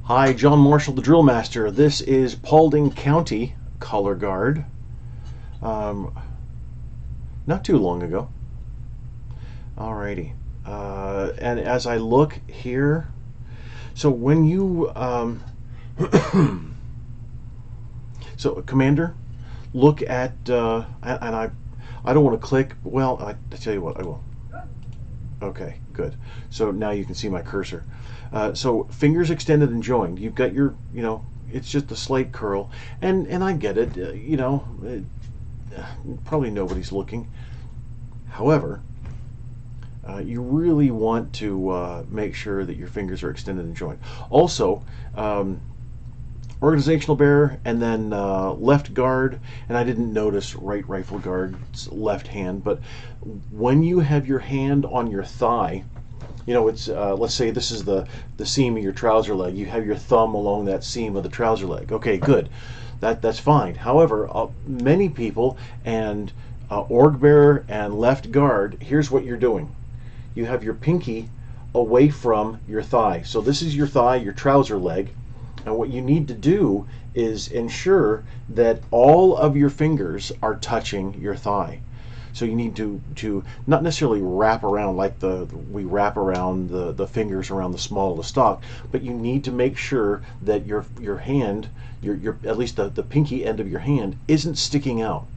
Hi, John Marshall, the DrillMaster. This is Paulding County color guard. Um, Not too long ago. Alrighty. And as I look here, so when you, so Commander, look at, and I don't want to click. Well, I tell you what, I will. Okay, good. So now you can see my cursor. So fingers extended and joined. You've got your, it's just a slight curl, and I get it. Probably nobody's looking. However, you really want to make sure that your fingers are extended and joined. Also, organizational bear and then left guard, and I didn't notice right rifle guard's left hand, but when you have your hand on your thigh, it's let's say this is the seam of your trouser leg. You have your thumb along that seam of the trouser leg. Okay, good. That's fine. However, many people and org bearer and left guard, here's what you're doing. You have your pinky away from your thigh. So this is your thigh, your trouser leg. And what you need to do is ensure that all of your fingers are touching your thigh. So you need to not necessarily wrap around like we wrap around the fingers around the small of the stock, but you need to make sure that your hand, your at least the pinky end of your hand isn't sticking out.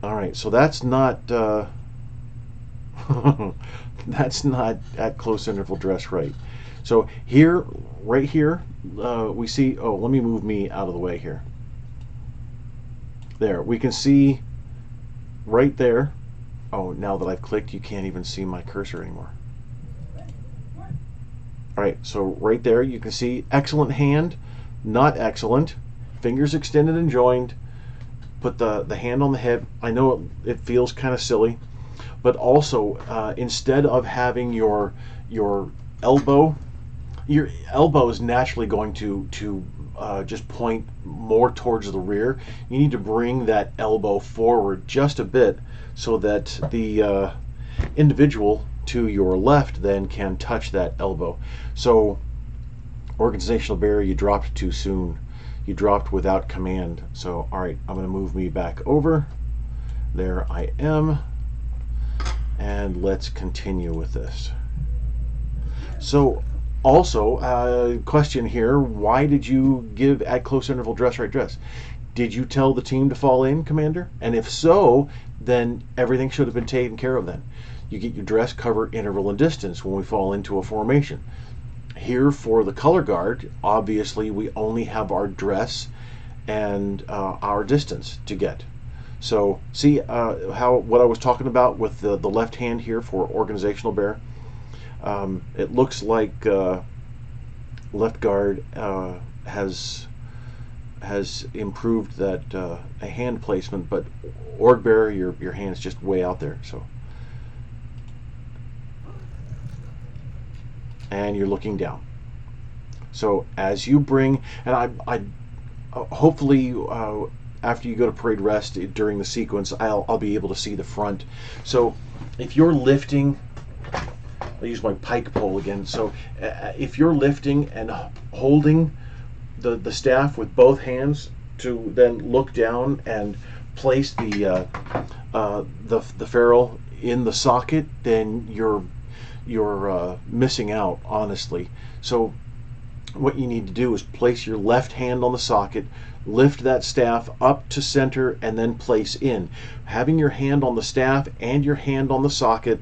All right, so that's not that's not at close interval dress right. So here, right here, we see. Oh, let me move me out of the way here. There, we can see right there. Oh, now that I've clicked, you can't even see my cursor anymore. All right, so right there, you can see excellent hand, not excellent. Fingers extended and joined. Put the hand on the head. I know it feels kind of silly, but also instead of having your elbow is naturally going to just point more towards the rear. You need to bring that elbow forward just a bit so that the individual to your left then can touch that elbow. So organizational bear, you dropped too soon. You dropped without command. So all right, I'm going to move me back over. There I am. And let's continue with this. So also, question here, why did you give at close interval dress right dress? Did you tell the team to fall in, Commander? And if so, then everything should have been taken care of then. You get your dress, cover, interval, and distance when we fall into a formation. Here for the color guard, obviously we only have our dress and our distance to get. So see what I was talking about with the left hand here for organizational bear? It looks like left guard has improved that a hand placement, but org bearer, your hand's just way out there. So, and you're looking down. So as you bring, and I hopefully after you go to parade rest during the sequence, I'll be able to see the front. So if you're lifting, I'll use my pike pole again. So if you're lifting and holding the staff with both hands to then look down and place the ferrule in the socket, then you're missing out, honestly. So what you need to do is place your left hand on the socket, lift that staff up to center, and then place in. Having your hand on the staff and your hand on the socket,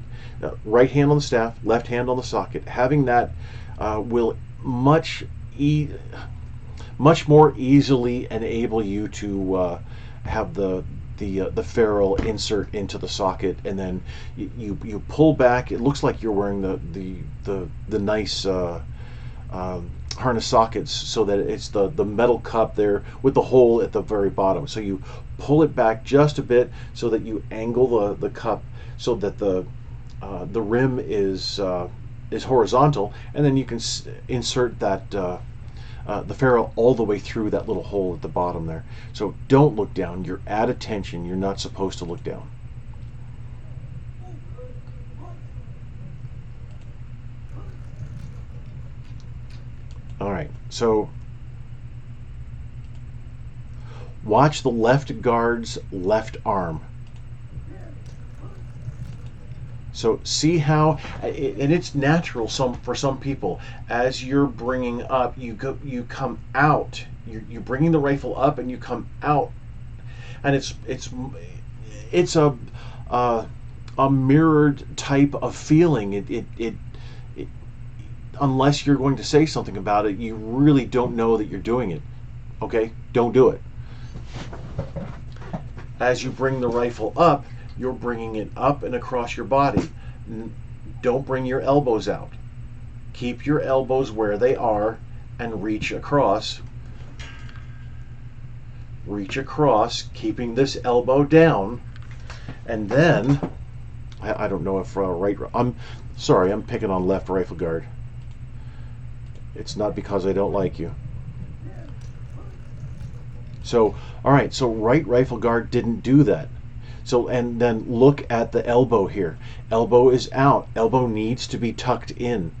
right hand on the staff, left hand on the socket, having that will much more easily enable you to have the ferrule insert into the socket, and then you pull back. It looks like you're wearing the nice harness sockets, so that it's the metal cup there with the hole at the very bottom. So you pull it back just a bit so that you angle the cup so that the rim is horizontal, and then you can insert that the ferrule all the way through that little hole at the bottom there. So don't look down. You're at attention. You're not supposed to look down. right, so watch the left guard's left arm. So see how, and it's natural for some people, as you're bringing up, you come out. You're bringing the rifle up and you come out, and it's a mirrored type of feeling. It unless you're going to say something about it, you really don't know that you're doing it. Okay, don't do it. As you bring the rifle up, you're bringing it up and across your body. Don't bring your elbows out. Keep your elbows where they are and reach across. Reach across, keeping this elbow down. And then, I don't know if I'm sorry, I'm picking on left rifle guard. It's not because I don't like you. So, all right, so right rifle guard didn't do that. So, and then look at the elbow here. Elbow is out. Elbow needs to be tucked in.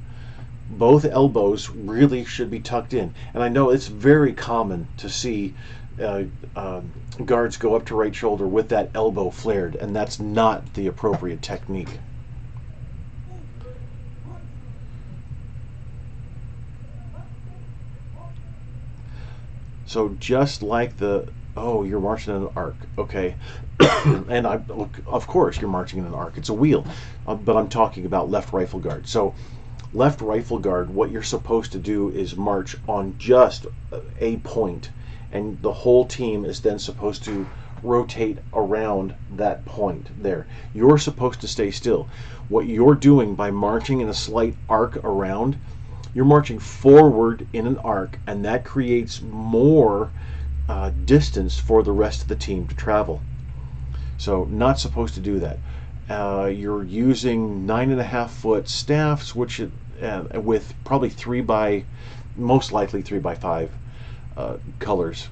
Both elbows really should be tucked in. And I know it's very common to see guards go up to right shoulder with that elbow flared, and that's not the appropriate technique. So just like you're marching in an arc, okay. And of course you're marching in an arc. It's a wheel, but I'm talking about left rifle guard. So left rifle guard, what you're supposed to do is march on just a point, and the whole team is then supposed to rotate around that point there. You're supposed to stay still. What you're doing by marching in a slight arc around, you're marching forward in an arc, and that creates more distance for the rest of the team to travel. So not supposed to do that. You're using 9.5 foot staffs, which with probably most likely 3x5 colors,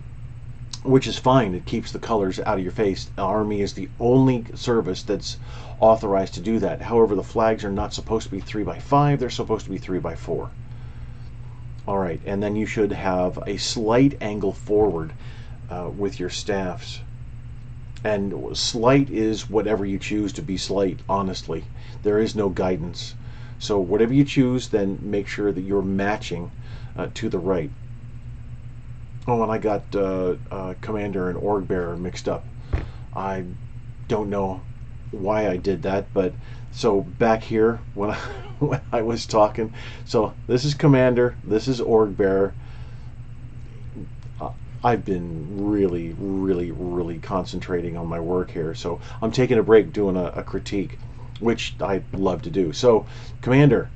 which is fine. It keeps the colors out of your face. The Army is the only service that's authorized to do that. However, the flags are not supposed to be 3x5. They're supposed to be 3x4. All right, and then you should have a slight angle forward with your staffs. And slight is whatever you choose to be slight, honestly. There is no guidance. So whatever you choose, then make sure that you're matching to the right. Oh, and I got Commander and Org Bearer mixed up. I don't know why I did that, but so back here when I was talking, so this is Commander, this is Org Bearer. I've been really concentrating on my work here, so I'm taking a break doing a critique, which I love to do. So Commander,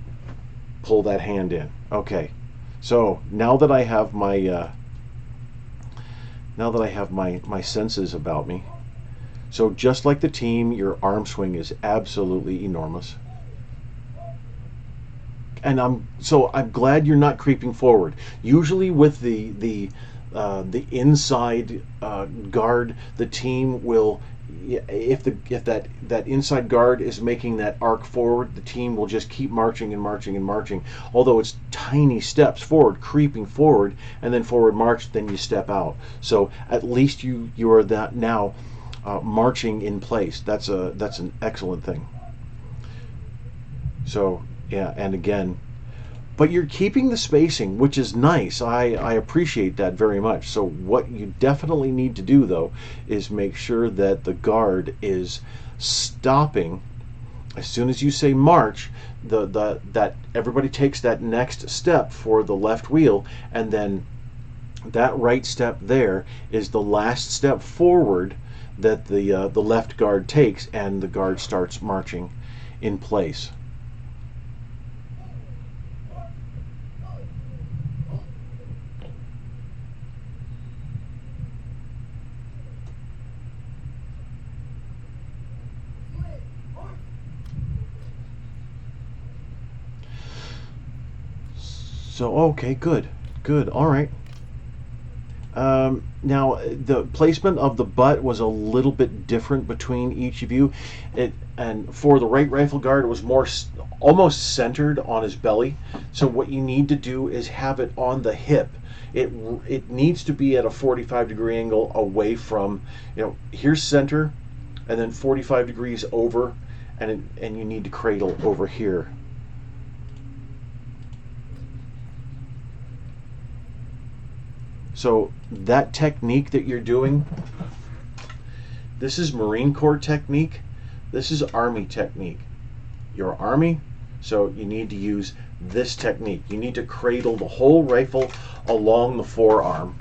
pull that hand in. Okay, so now that I have my my senses about me, so just like the team, your arm swing is absolutely enormous. And I'm glad you're not creeping forward. Usually with the inside guard, the team will, if that inside guard is making that arc forward, the team will just keep marching and marching and marching. Although it's tiny steps forward, creeping forward, and then forward march, then you step out. So at least you are that now marching in place. That's an excellent thing. So yeah, and again, but you're keeping the spacing, which is nice. I appreciate that very much. So what you definitely need to do, though, is make sure that the guard is stopping as soon as you say march. That everybody takes that next step for the left wheel, and then that right step there is the last step forward that the left guard takes, and the guard starts marching in place. So okay, good, all right. Now, the placement of the butt was a little bit different between each of you. And for the right rifle guard, it was more almost centered on his belly. So what you need to do is have it on the hip. It needs to be at a 45-degree angle away from, here's center, and then 45 degrees over, and you need to cradle over here. So that technique that you're doing, this is Marine Corps technique. This is Army technique. You're Army, so you need to use this technique. You need to cradle the whole rifle along the forearm.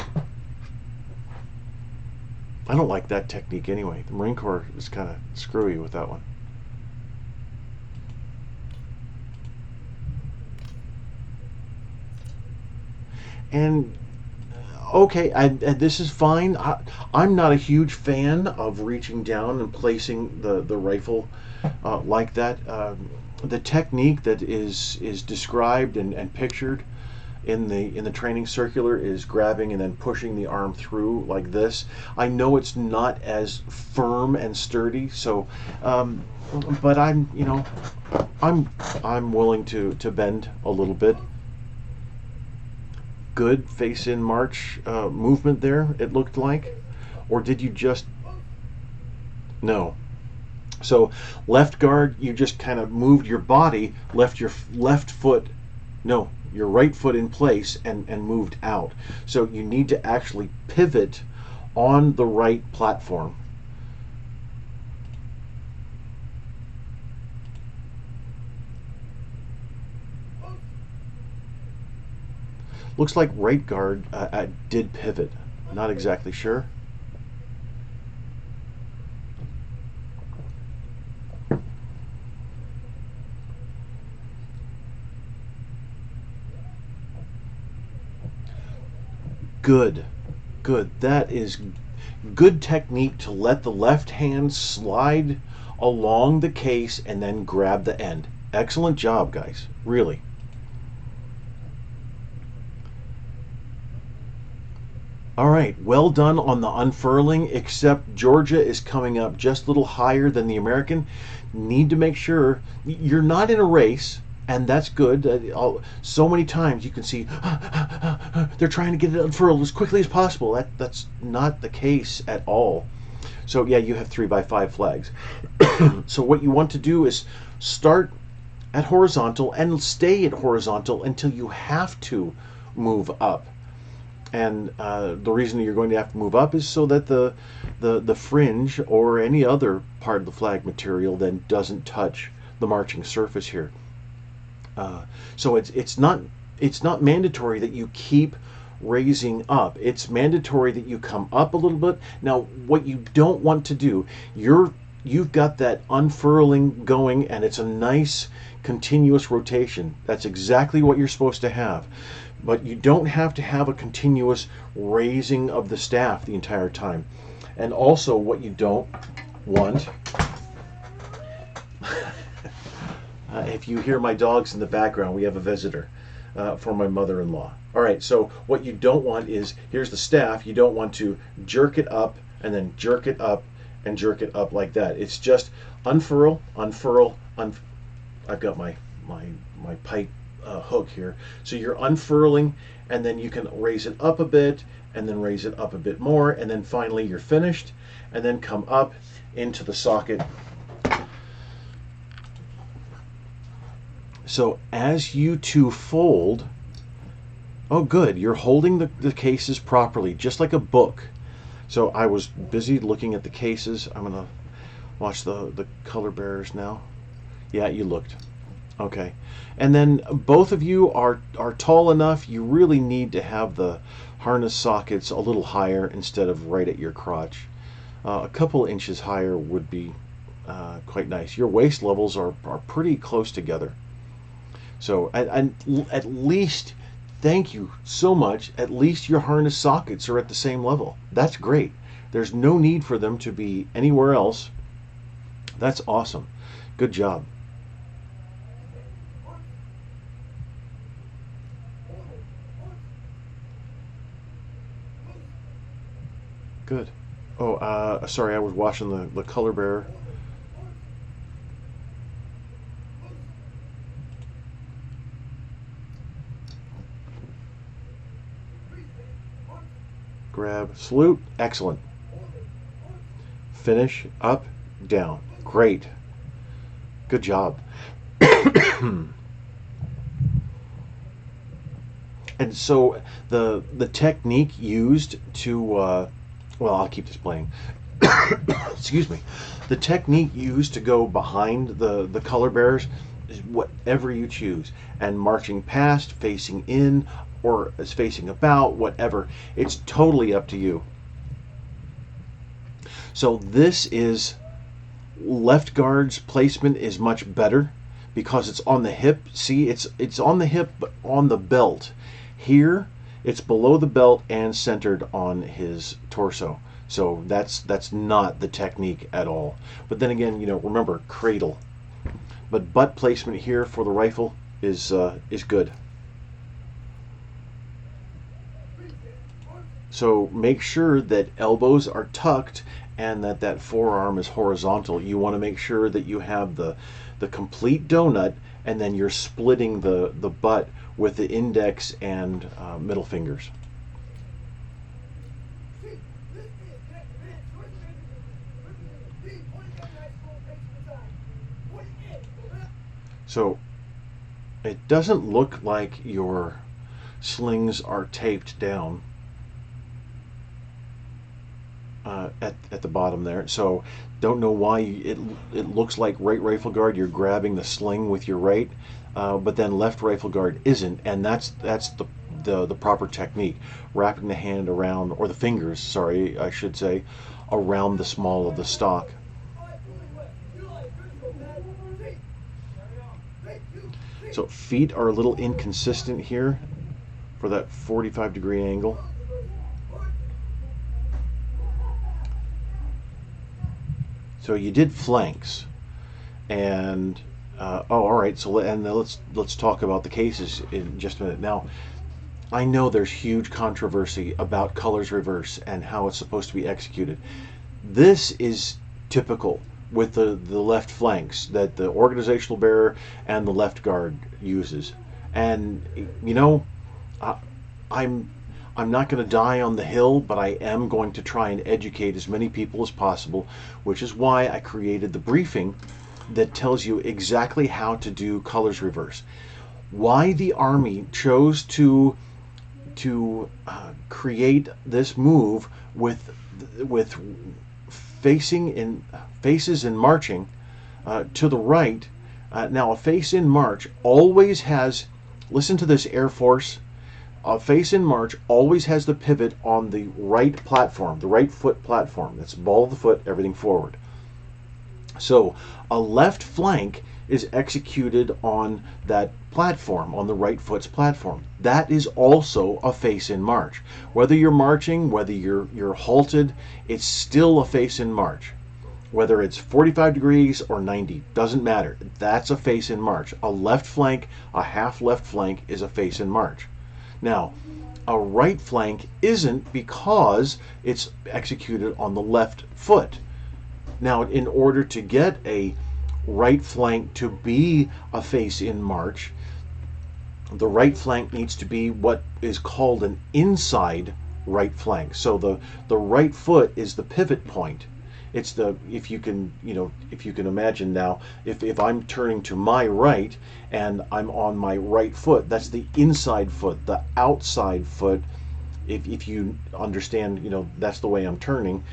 I don't like that technique anyway. The Marine Corps is kind of screwy with that one. And okay, this is fine. I'm not a huge fan of reaching down and placing the rifle like that. The technique that is described and pictured in the training circular is grabbing and then pushing the arm through like this. I know it's not as firm and sturdy, so but I'm willing to bend a little bit. Good face in march movement there, it looked like. Or did you just... No. So left guard, you just kind of moved your body, left your your right foot in place and moved out. So you need to actually pivot on the right platform. Looks like right guard did pivot. Not exactly sure. Good. Good. That is good technique to let the left hand slide along the case and then grab the end. Excellent job, guys. Really. All right, well done on the unfurling, except Georgia is coming up just a little higher than the American. Need to make sure you're not in a race, and that's good. So many times you can see they're trying to get it unfurled as quickly as possible. That's not the case at all. So yeah, you have 3x5 flags. So what you want to do is start at horizontal and stay at horizontal until you have to move up. And the reason you're going to have to move up is so that the fringe or any other part of the flag material then doesn't touch the marching surface here. So it's not mandatory that you keep raising up. It's mandatory that you come up a little bit. Now, what you don't want to do, you've got that unfurling going, and it's a nice continuous rotation. That's exactly what you're supposed to have. But you don't have to have a continuous raising of the staff the entire time. And also what you don't want, if you hear my dogs in the background, we have a visitor for my mother-in-law. All right, so what you don't want is, here's the staff, you don't want to jerk it up and then jerk it up and jerk it up like that. It's just unfurl, unfurl, I've got my pipe hook here. So you're unfurling, and then you can raise it up a bit, and then raise it up a bit more, and then finally you're finished, and then come up into the socket. So as you two fold, oh good, you're holding the cases properly, just like a book. So I was busy looking at the cases. I'm gonna watch the color bearers now. Yeah, you looked. Okay, and then both of you are tall enough. You really need to have the harness sockets a little higher instead of right at your crotch. A couple inches higher would be quite nice. Your waist levels are pretty close together. So and at least, thank you so much, at least your harness sockets are at the same level. That's great. There's no need for them to be anywhere else. That's awesome. Good job. Good. Oh, sorry, I was watching the color bearer. Grab, salute, excellent. Finish, up, down. Great. Good job. And so the technique used to, well, I'll keep this playing. Excuse me. The technique used to go behind the color bearers is whatever you choose. And marching past, facing in, or is facing about, whatever. It's totally up to you. So this is left guard's placement is much better because it's on the hip. See, it's on the hip but on the belt. Here it's below the belt and centered on his torso. So that's not the technique at all. But then again, remember, cradle. But butt placement here for the rifle is good. So make sure that elbows are tucked and that forearm is horizontal. You want to make sure that you have the complete donut, and then you're splitting the butt with the index and middle fingers. So it doesn't look like your slings are taped down at the bottom there, so don't know why it looks like right rifle guard you're grabbing the sling with your right, but then left rifle guard isn't, and that's the proper technique, wrapping the hand around, or the fingers, sorry, I should say, around the small of the stock. So feet are a little inconsistent here for that 45-degree angle. So you did flanks, and all right. So let's talk about the cases in just a minute. Now, I know there's huge controversy about colors reverse and how it's supposed to be executed. This is typical with the left flanks that the organizational bearer and the left guard uses, and I'm not going to die on the hill, but I am going to try and educate as many people as possible, which is why I created the briefing that tells you exactly how to do colors reverse. Why the Army chose to create this move with faces in marching to the right. Now, a face in march always has, listen to this, Air Force, a face in march always has the pivot on the right platform, the right foot platform. That's the ball of the foot, everything forward. So a left flank is executed on that platform, on the right foot's platform. That is also a face in march. Whether you're marching, whether you're halted, it's still a face in march. Whether it's 45 degrees or 90, doesn't matter. That's a face in march. A left flank, a half left flank is a face in march. Now, a right flank isn't because it's executed on the left foot. Now, in order to get a right flank to be a face in march, the right flank needs to be what is called an inside right flank. So the right foot is the pivot point. It's if you can imagine now, if I'm turning to my right and I'm on my right foot, that's the inside foot. The outside foot, if you understand, that's the way I'm turning.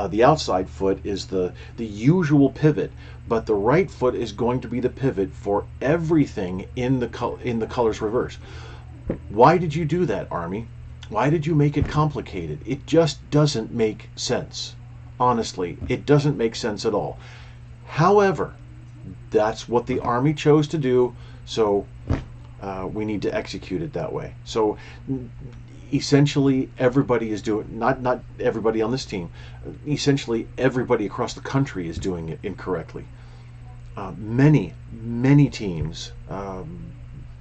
The outside foot is the usual pivot, but the right foot is going to be the pivot for everything in the colors reverse. Why did you do that, Army? Why did you make it complicated? It just doesn't make sense. Honestly, it doesn't make sense at all. However, that's what the Army chose to do, so we need to execute it that way. So essentially everybody is doing, not everybody on this team, essentially everybody across the country is doing it incorrectly. Many teams, no,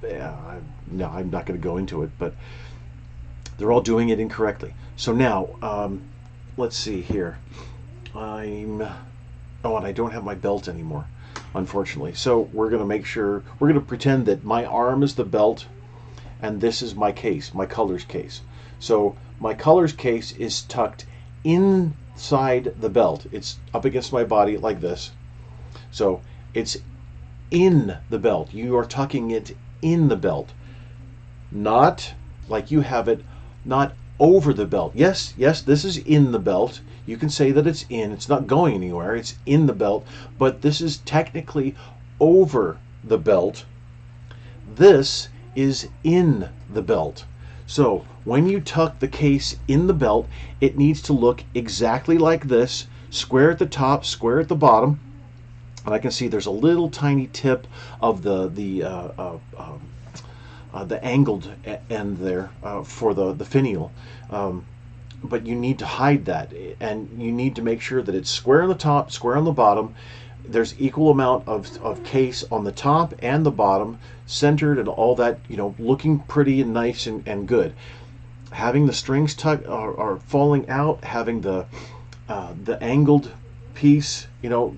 I'm not going to go into it, but they're all doing it incorrectly. So now, let's see here. Oh, and I don't have my belt anymore, unfortunately. So we're going to make sure, we're going to pretend that my arm is the belt and this is my case, my colors case. So my colors case is tucked inside the belt. It's up against my body like this. So it's in the belt. You are tucking it in the belt, not like you have it, not over the belt. Yes, this is in the belt. You can say that it's in. It's not going anywhere. It's in the belt, but this is technically over the belt. This is in the belt. So when you tuck the case in the belt, it needs to look exactly like this, square at the top, square at the bottom. And I can see there's a little tiny tip of the angled end there for the finial. But you need to hide that, and you need to make sure that it's square on the top, square on the bottom. There's equal amount of case on the top and the bottom, centered and all that, you know, looking pretty and nice and good. Having the strings tucked are falling out, having the angled piece, you know,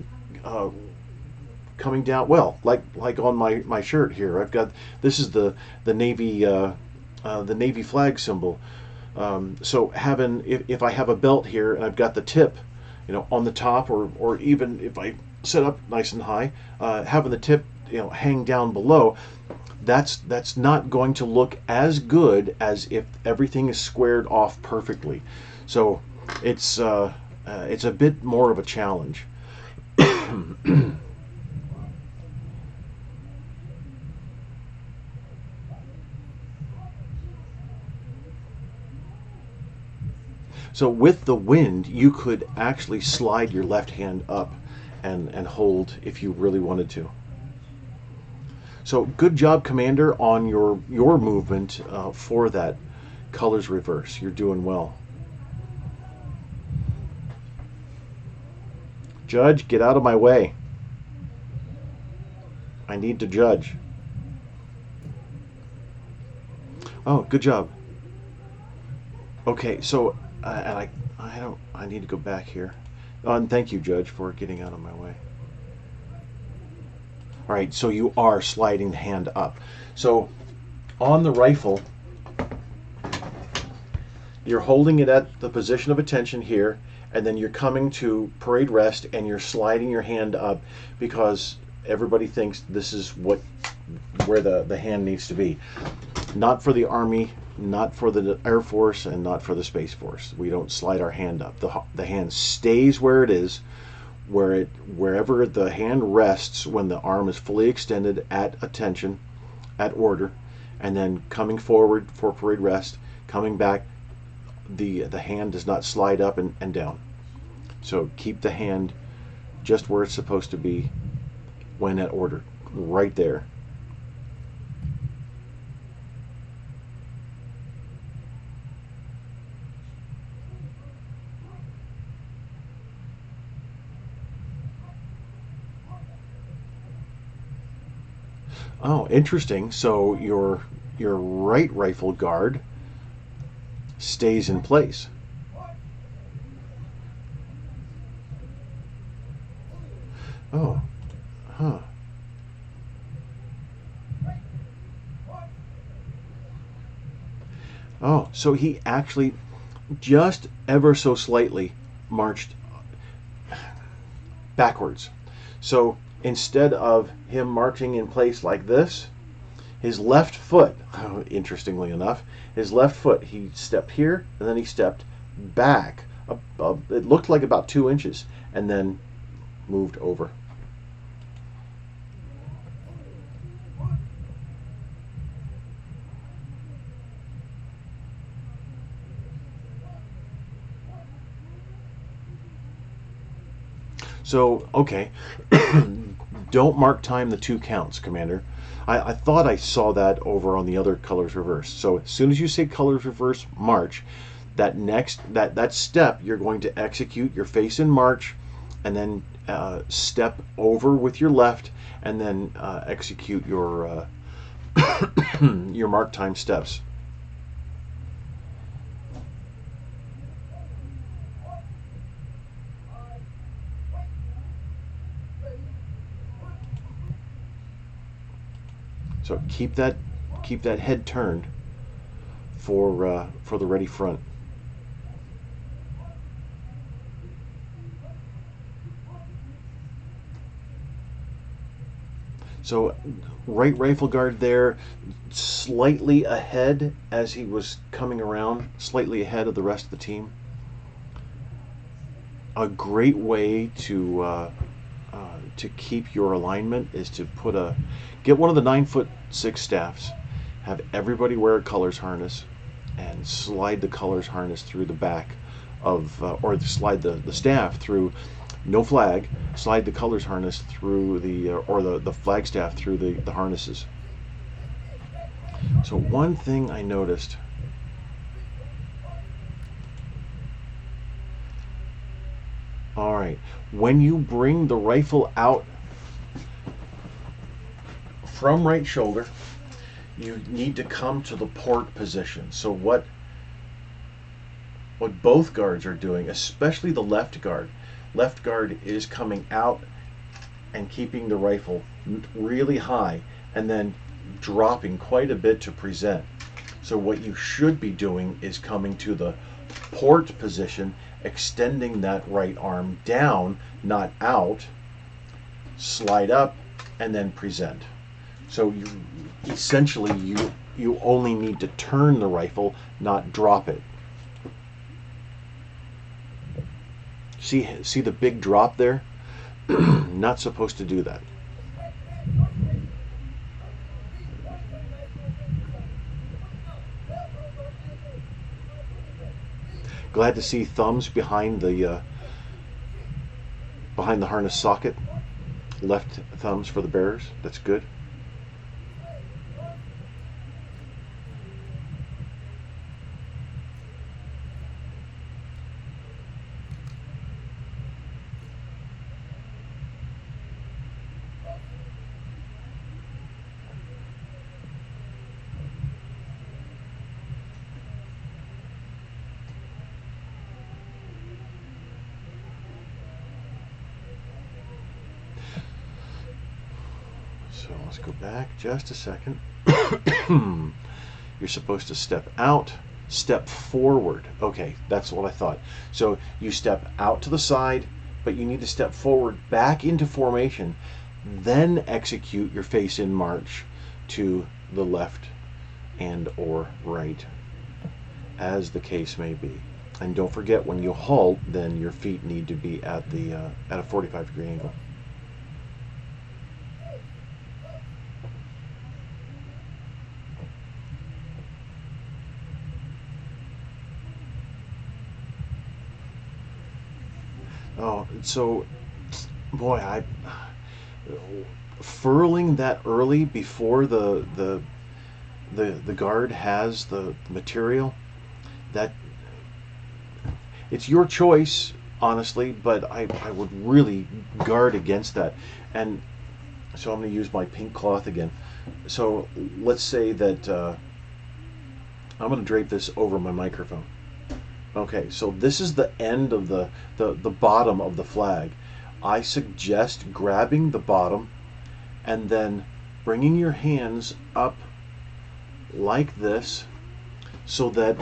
coming down, well, like on my shirt here. I've got, this is the Navy flag symbol. So having, if I have a belt here and I've got the tip, you know, on the top, or even if I set up nice and high, having the tip, you know, hang down below, that's not going to look as good as if everything is squared off perfectly. So it's a bit more of a challenge. So with the wind, you could actually slide your left hand up and hold if you really wanted to. So good job, Commander, on your movement for that colors reverse. You're doing well. Judge, get out of my way. I need to judge. Oh, good job. Okay, so and I need to go back here. And thank you, Judge, for getting out of my way. All right, so you are sliding the hand up. So on the rifle, you're holding it at the position of attention here, and then you're coming to parade rest and you're sliding your hand up, because everybody thinks this is where the hand needs to be. Not for the Army, not for the Air Force, and not for the Space Force. We don't slide our hand up. The hand stays where it is, wherever the hand rests when the arm is fully extended at attention, at order, and then coming forward for parade rest, coming back, the hand does not slide up and down. So keep the hand just where it's supposed to be when at order, right there. Oh, interesting. So your right rifle guard stays in place. Oh, huh. Oh, so he actually just ever so slightly marched backwards. So instead of him marching in place like this, his left foot, interestingly enough, his left foot, he stepped here and then he stepped back. It looked like about 2 inches, and then moved over. So, okay, don't mark time the 2 counts, Commander. I thought I saw that over on the other colors reverse. So as soon as you say colors reverse march, that next that step you're going to execute your face in march, and then step over with your left, and then execute your your mark time steps. So keep that head turned for the ready front. So right rifle guard there, slightly ahead as he was coming around, slightly ahead of the rest of the team. A great way to keep your alignment is to get one of the 9'6" staffs, have everybody wear a colors harness, and slide the colors harness through the back of, or slide the staff through. No flag, slide the colors harness through the flag staff through the harnesses. So one thing I noticed, all right, when you bring the rifle out from right shoulder, you need to come to the port position. So what both guards are doing, especially the left guard is coming out and keeping the rifle really high and then dropping quite a bit to present. So what you should be doing is coming to the port position, extending that right arm down, not out, slide up, and then present. So you essentially you only need to turn the rifle, not drop it. See the big drop there? Not supposed to do that. Glad to see thumbs behind the harness socket. Left thumbs for the bearers. That's good. So let's go back just a second. You're supposed to step out, step forward. Okay, that's what I thought. So you step out to the side, but you need to step forward back into formation, then execute your face-in march to the left and or right, as the case may be. And don't forget, when you halt, then your feet need to be at a 45-degree angle. Oh, so, boy, furling that early before the guard has the material, that it's your choice, honestly, but I would really guard against that. And so I'm going to use my pink cloth again. So let's say that I'm going to drape this over my microphone. Okay, so this is the end of the bottom of the flag. I suggest grabbing the bottom and then bringing your hands up like this, so that,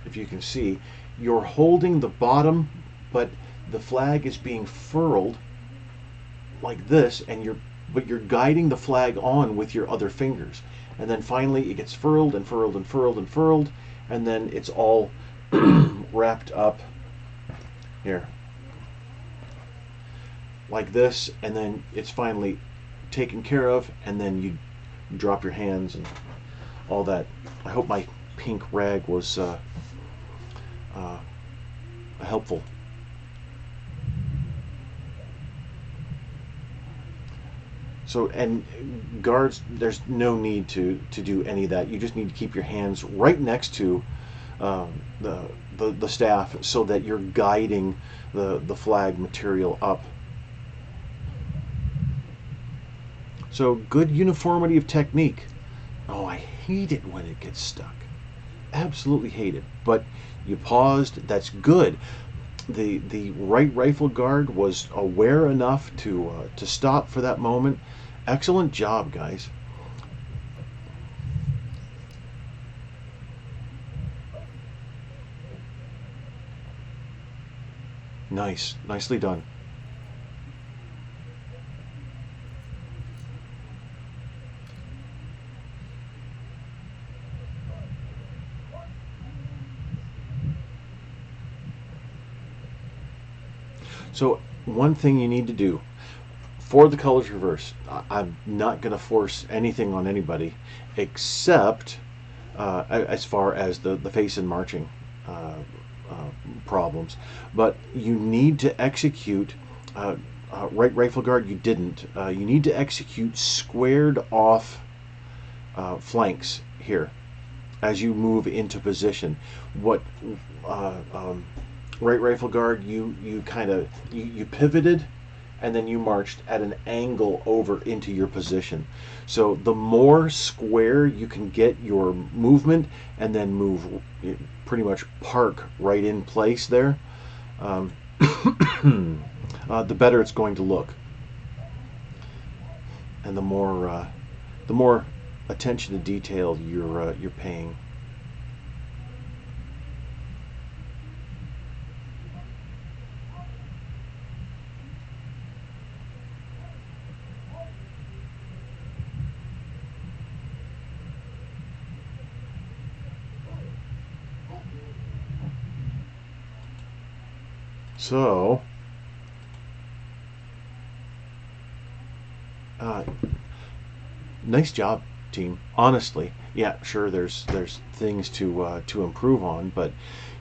if you can see, you're holding the bottom, but the flag is being furled like this, and you're guiding the flag on with your other fingers. And then finally it gets furled and furled and furled and furled, and then it's all wrapped up here like this, and then it's finally taken care of, and then you drop your hands and all that. I hope my pink rag was helpful. So, and guards, there's no need to do any of that. You just need to keep your hands right next to the staff, so that you're guiding the flag material up. So good uniformity of technique. Oh, I hate it when it gets stuck. Absolutely hate it. But you paused. That's good. The right rifle guard was aware enough to stop for that moment. Excellent job, guys. Nice, nicely done. So one thing you need to do for the colors reverse, I'm not going to force anything on anybody except as far as the face and marching uh, problems. But you need to execute right rifle guard. You didn't. You need to execute squared off flanks here as you move into position. What uh, um, right rifle guard, you kind of you pivoted and then you marched at an angle over into your position. So the more square you can get your movement and then move, pretty much park right in place there, um, the better it's going to look, and the more attention to detail you're paying. So, uh, nice job, team. Honestly, yeah, sure. There's things to improve on, but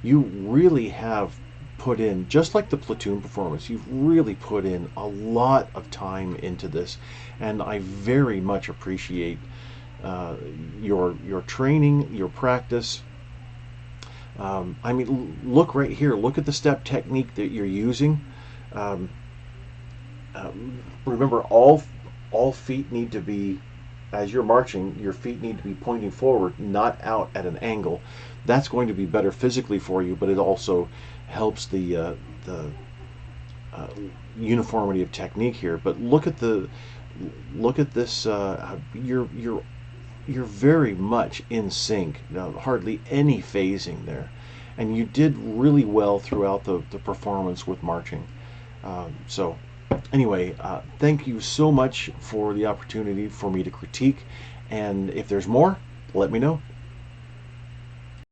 you really have put in, just like the platoon performance. You've really put in a lot of time into this, and I very much appreciate uh, your training, your practice. I mean, look right here. Look at the step technique that you're using. Um, Remember, all feet need to be, as you're marching, your feet need to be pointing forward, not out at an angle. That's going to be better physically for you, but it also helps the uh, uniformity of technique here. But look at this. You're very much in sync. Now, hardly any phasing there, and you did really well throughout the performance with marching. So anyway, thank you so much for the opportunity for me to critique, and if there's more, let me know.